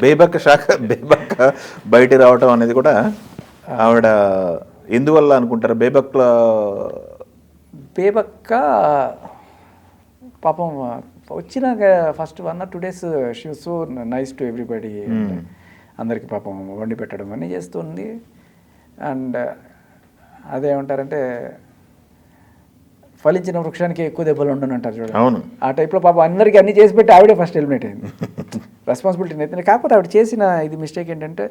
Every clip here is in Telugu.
బేబక్క బయట రావటం అనేది కూడా ఆవిడ ఎందువల్ల అనుకుంటారు? బేబక్క పాపం వచ్చినాక first 1 or 2 days she was so nice to everybody, అందరికి పాపం వండి పెట్టడం అన్నీ చేస్తుంది. అండ్ అదేమంటారంటే ఫలించిన వృక్షానికి ఎక్కువ దెబ్బలు ఉండను అంటారు చూడండి. అవును, ఆ టైప్లో పాపం అందరికీ అన్నీ చేసి పెట్టి ఆవిడే ఫస్ట్ ఎలిమినేట్ అయింది. రెస్పాన్సిబిలిటీ అయితే కాకపోతే ఆవిడ చేసిన ఇది మిస్టేక్ ఏంటంటే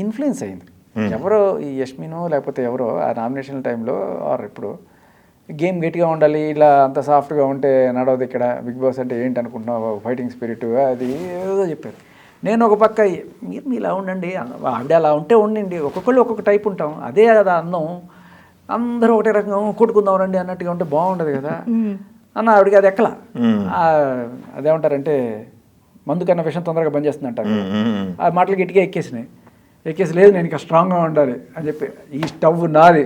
ఇన్ఫ్లుయెన్స్ అయింది. ఎవరో ఈ యష్మినో లేకపోతే ఎవరో ఆ నామినేషన్ టైంలో ఆర్ ఇప్పుడు గేమ్ గట్టిగా ఉండాలి, ఇలా అంత సాఫ్ట్గా ఉంటే నడవదు ఇక్కడ, బిగ్ బాస్ అంటే ఏంటి అనుకుంటున్నావు, ఫైటింగ్ స్పిరిట్ అది ఏదో చెప్పారు. నేను ఒక పక్క మీరు ఇలా ఉండండి, ఆవిడ అలా ఉంటే ఉండండి, ఒక్కొక్కళ్ళు ఒక్కొక్క టైప్ ఉంటాం, అదే అది అందం, అందరూ ఒకటే రకంగా కొట్టుకుందాం రండి అన్నట్టుగా ఉంటే బాగుండదు కదా అన్న ఆవిడకి అది ఎక్కలా. అదేమంటారంటే మందు కన్నా విషయం తొందరగా బంద్ చేస్తుంది అంటారు. ఆ మాటలు గట్టిగా ఎక్కేసి లేదు నేను ఇంకా స్ట్రాంగ్గా ఉండాలి అని చెప్పి, ఈ స్టవ్ నాది,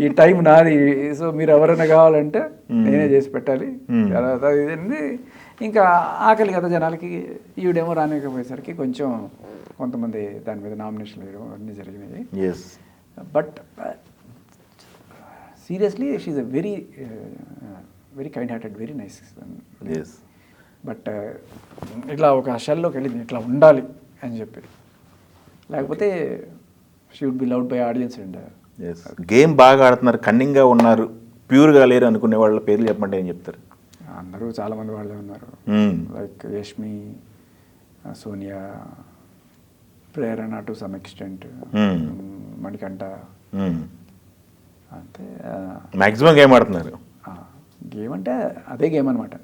ఈ టైం నాది, సో మీరు ఎవరైనా కావాలంటే నేనే చేసి పెట్టాలి. తర్వాత ఇదండి ఇంకా ఆకలి కదా జనాలకి, ఈవిడేమో రానికపోయేసరికి కొంచెం కొంతమంది దాని మీద నామినేషన్లు వేయడం అన్నీ జరిగినాయి. But seriously she is a very very kind hearted, very nice. But ఇట్లా ఒక షెల్లోకి వెళ్ళింది ఇట్లా ఉండాలి అని చెప్పి, లేకపోతే she would be loved by audience. And game బాగా ఆడుతున్నారు, కన్నింగ్గా ఉన్నారు, ప్యూర్గా లేరు అనుకునే వాళ్ళ పేర్లు చెప్పమంటే ఏం చెప్తారు? అందరూ చాలామంది వాళ్ళే ఉన్నారు. Like Yashmi, Sonia, Prerana to some extent, Manikanta, అంతే. మ్యాక్సిమం గేమ్ ఆడుతున్నారు. గేమ్ అంటే అదే గేమ్ అనమాట.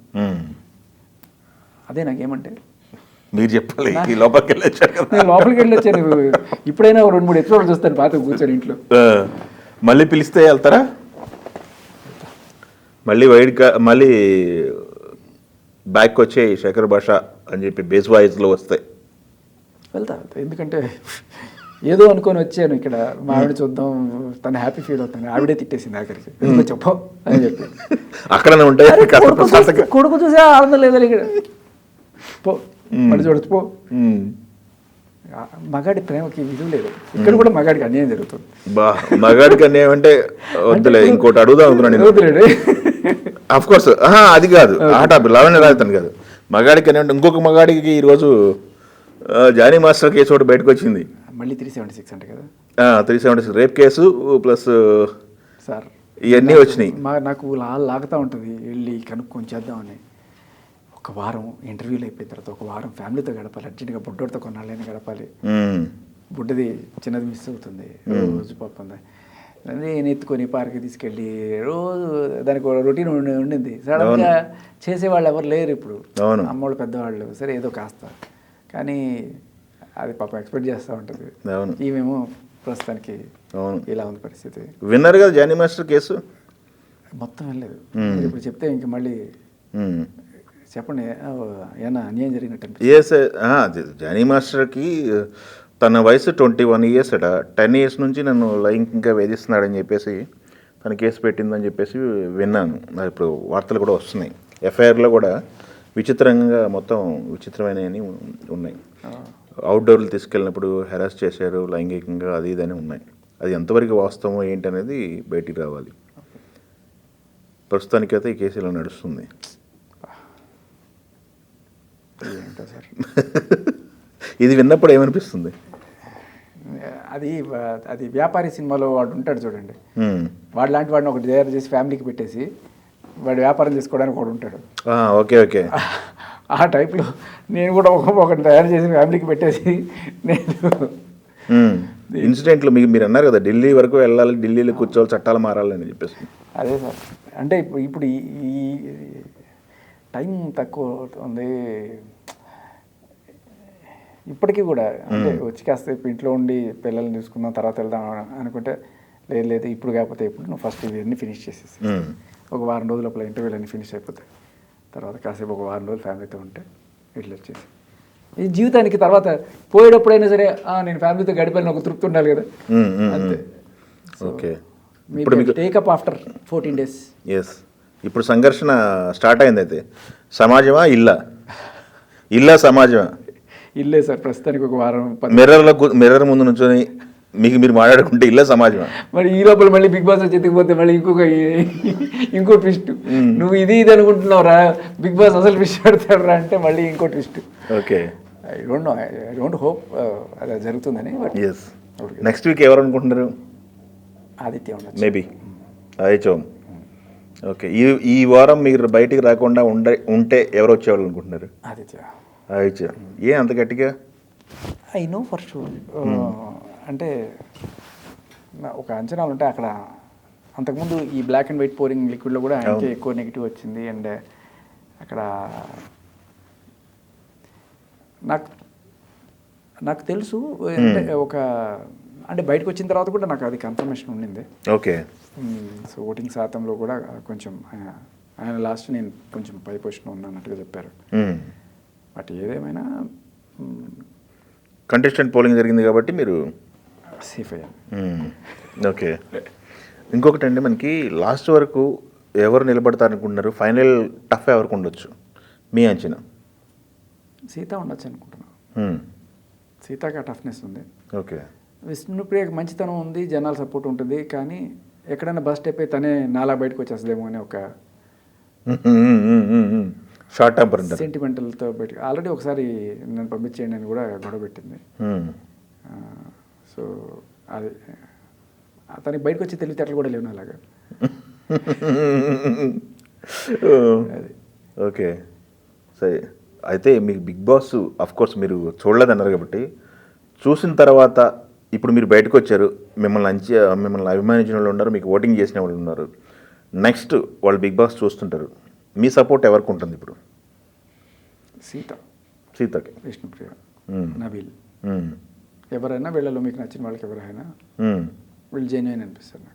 అదే నా గేమ్ అంటే మీరు చెప్పాలి. లోపలికి వెళ్ళొచ్చాను, ఇప్పుడైనా 2-3 ఎపిసోడ్లు చూస్తాను పాత కూర్చొని ఇంట్లో. మళ్ళీ పిలిస్తే వెళ్తారా? మళ్ళీ బ్యాక్ వచ్చే శేఖర్ భాష అని చెప్పి బేస్ వాయిస్లో వస్తాయి వెళ్తా. ఎందుకంటే ఏదో అనుకొని వచ్చాను ఇక్కడ, మా ఆవిడ చూద్దాం, తను హ్యాపీ ఫీల్ అవుతాను. ఆవిడే తిట్టేసింది ఆఖరికి, చెప్పు అని చెప్పి. అక్కడనే ఉంటాయి కొడుకు చూసే ఆనందం లేదా ఇక్కడ, పో మళ్ళీ చూడచ్చు పో. మగాడి ప్రేమకి విలువ లేదు, ఇక్కడ కూడా మగాడికి అన్యాయం జరుగుతుంది. మగాడికి అన్యాయం అంటే వద్దులే, ఇంకోటి అడుగుదాం అనుకున్నాను. ఆఫ్ కోర్స్ అది కాదు, ఆ టాపిక్ లావణ్య రాజతాను కాదు. మగాడికి అన్యాయం అంటే ఇంకొక మగాడికి ఈరోజు జానీ మాస్టర్ కేసు ఒకటి బయటకు వచ్చింది. మళ్ళీ 376 అంటే కదా, 376 రేప్ కేసు ప్లస్ సార్ ఇవన్నీ వచ్చినాయి. నాకు లాగుతూ ఉంటుంది వెళ్ళి కనుక్కొని చేద్దామని. ఒక వారం ఇంటర్వ్యూలు అయిపోయిన తర్వాత ఒక వారం ఫ్యామిలీతో గడపాలి, అర్జెంట్గా బుడ్డోడితో కొన్నాళ్ళైనా గడపాలి. బుడ్డది చిన్నది మిస్ అవుతుంది రోజు పాపం. నేను ఎత్తుకొని పార్క్కి తీసుకెళ్ళి రోజు దానికి ఒక రొటీన్ ఉండింది. సడన్గా చేసేవాళ్ళు ఎవరు లేరు ఇప్పుడు, అమ్మోళ్ళు పెద్దవాళ్ళు, సరే ఏదో కాస్త, కానీ అది పాపం ఎక్స్పెక్ట్ చేస్తూ ఉంటుంది. ఈమెమో ప్రస్తుతానికి ఇలా ఉంది పరిస్థితి. విన్నారు కదా జానీ మాస్టర్ కేసు మొత్తం వెళ్ళలేదు. ఇప్పుడు చెప్తే ఇంక మళ్ళీ చెప్పండి ఏమన్నా అన్యాయం జరిగినట్టు. జానీ మాస్టర్కి తన వయసు 21 years అట. 10 years నుంచి నన్ను లైంగికంగా వేధిస్తున్నాడని చెప్పేసి తన కేసు పెట్టిందని చెప్పేసి విన్నాను. ఇప్పుడు వార్తలు కూడా వస్తున్నాయి. ఎఫ్ఐఆర్లో కూడా విచిత్రంగా మొత్తం విచిత్రమైనవి ఉన్నాయి. అవుట్డోర్లు తీసుకెళ్ళినప్పుడు హెరాస్ చేశారు లైంగికంగా, అది ఇదని ఉన్నాయి. అది ఎంతవరకు వాస్తవం ఏంటనేది బయటికి రావాలి. ప్రస్తుతానికైతే ఈ కేసు ఇలా నడుస్తుంది. ఇది విన్నప్పుడు ఏమనిపిస్తుంది? అది వ్యాపారి సినిమాలో వాడు ఉంటాడు చూడండి, వాడు లాంటి వాడిని ఒకటి తయారు చేసి ఫ్యామిలీకి పెట్టేసి వాడు వ్యాపారం చేసుకోవడానికి వాడు ఉంటాడు. ఓకే ఆ టైప్లో నేను కూడా ఒకటి తయారు చేసి ఫ్యామిలీకి పెట్టేసి నేను ఇన్సిడెంట్లు మీరు అన్నారు కదా, ఢిల్లీ వరకు వెళ్ళాలి, ఢిల్లీలో కూర్చోవాలి, చట్టాలు మారాలని చెప్పేసి. అదే సార్, అంటే ఇప్పుడు ఈ టైం తక్కువ ఉంది ఇప్పటికీ కూడా. అంటే వచ్చి కాస్త ఇంట్లో ఉండి పిల్లల్ని చూసుకుందాం తర్వాత వెళ్దాం అనుకుంటే లేదు ఇప్పుడు కాకపోతే ఇప్పుడు నువ్వు ఫస్ట్ ఇవన్నీ ఫినిష్ చేసేసి ఒక వారం రోజుల లోపల ఇంటర్వ్యూలు అన్నీ ఫినిష్ అయిపోతాయి. తర్వాత కాసేపు ఒక వారం రోజులు ఫ్యామిలీతో ఉంటే ఇట్లా వచ్చేసి ఈ జీవితానికి తర్వాత పోయేటప్పుడైనా సరే నేను ఫ్యామిలీతో గడిపాలని ఒక తృప్తి ఉండాలి కదా, అంతే. Okay, take up after 14 days. ఇప్పుడు సంఘర్షణ స్టార్ట్ అయింది. అయితే సమాజమా ఇల్లా సమాజమా? ఇల్లే సార్ ప్రస్తుతానికి ఒక వారం మిర్రర్ ముందు నుంచొని మీకు మీరు మాట్లాడుకుంటే ఇల్లే సమాజం. మరి ఈ లోపల మళ్ళీ బిగ్ బాస్ ఎత్తుకుపోతే మళ్ళీ ఇంకో ట్విస్ట్, నువ్వు ఇది అనుకుంటున్నావు రా, బిగ్ బాస్ అసలు ట్విస్ట్ పెడతాడు రా అంటే మళ్ళీ ఇంకో twist. Okay, I don't hope అలా జరుగుతుందని. బట్ ఎస్, నెక్స్ట్ వీక్ ఎవరు అనుకుంటున్నారు? ఆదిత్య ఉండొచ్చు మేబీ ఆదిత్యం. ఓకే, ఈ వారం మీరు బయటికి రాకుండా ఉంటే ఎవరు వచ్చేవాళ్ళు అనుకుంటున్నారు? ఆదిత్య. ఏ అంత గట్టిగా? I know for sure. అంటే ఒక అంచనాలు ఉంటాయి అక్కడ. అంతకుముందు ఈ బ్లాక్ అండ్ వైట్ పోరింగ్ లిక్విడ్లో కూడా ఆయనకి ఎక్కువ నెగిటివ్ వచ్చింది. అండ్ అక్కడ నాకు తెలుసు అంటే అంటే బయటకు వచ్చిన తర్వాత కూడా నాకు అది కన్ఫర్మేషన్ ఉండింది. ఓకే. సో ఓటింగ్ శాతంలో కూడా కొంచెం ఆయన లాస్ట్ నేను కొంచెం పై పొజిషన్లో ఉన్నట్టుగా చెప్పారు. బట్ ఏదేమైనా కంటెస్టెంట్ పోలింగ్ జరిగింది కాబట్టి మీరు సేఫ్ అయ్యాను. ఓకే. ఇంకొకటి అండి, మనకి లాస్ట్ వరకు ఎవరు నిలబడతారనుకుంటున్నారు? ఫైనల్ టఫ్ ఎవరికి ఉండొచ్చు మీ అంచనా? సీత ఉండొచ్చు అనుకుంటున్నాను. సీతకి ఆ టఫ్నెస్ ఉంది. ఓకే. విష్ణుప్రియకి మంచితనం ఉంది, జనాల సపోర్ట్ ఉంటుంది. కానీ ఎక్కడైనా బస్ స్టెప్ అయి తనే నాలా బయటకు వచ్చేస్తుందేమో అని ఒక షార్ట్ టెంపర్ ఉంటారు, సెంటిమెంటల్తో బయటకు. ఆల్రెడీ ఒకసారి నన్ను పంపించేయండి అని కూడా గొడవ పెట్టింది. సో అది అతనికి బయటకు వచ్చి తెలివితేటలు కూడా లేవు అలాగా. ఓకే, సరే. అయితే మీకు బిగ్ బాస్ కోర్స్ మీరు చూడలేదన్నారు కాబట్టి, చూసిన తర్వాత ఇప్పుడు మీరు బయటకు వచ్చారు, మిమ్మల్ని అభిమానించిన వాళ్ళు ఉన్నారు, మీకు ఓటింగ్ చేసిన వాళ్ళు ఉన్నారు. నెక్స్ట్ వాళ్ళు బిగ్ బాస్ చూస్తుంటారు, మీ సపోర్ట్ ఎవరికి ఉంటుంది ఇప్పుడు? సీతకి, విష్ణుప్రియ, నబీల్, ఎవరైనా వీళ్ళలో మీకు నచ్చిన వాళ్ళకి ఎవరైనా వీళ్ళు జెన్యున్ అనిపిస్తారు నాకు.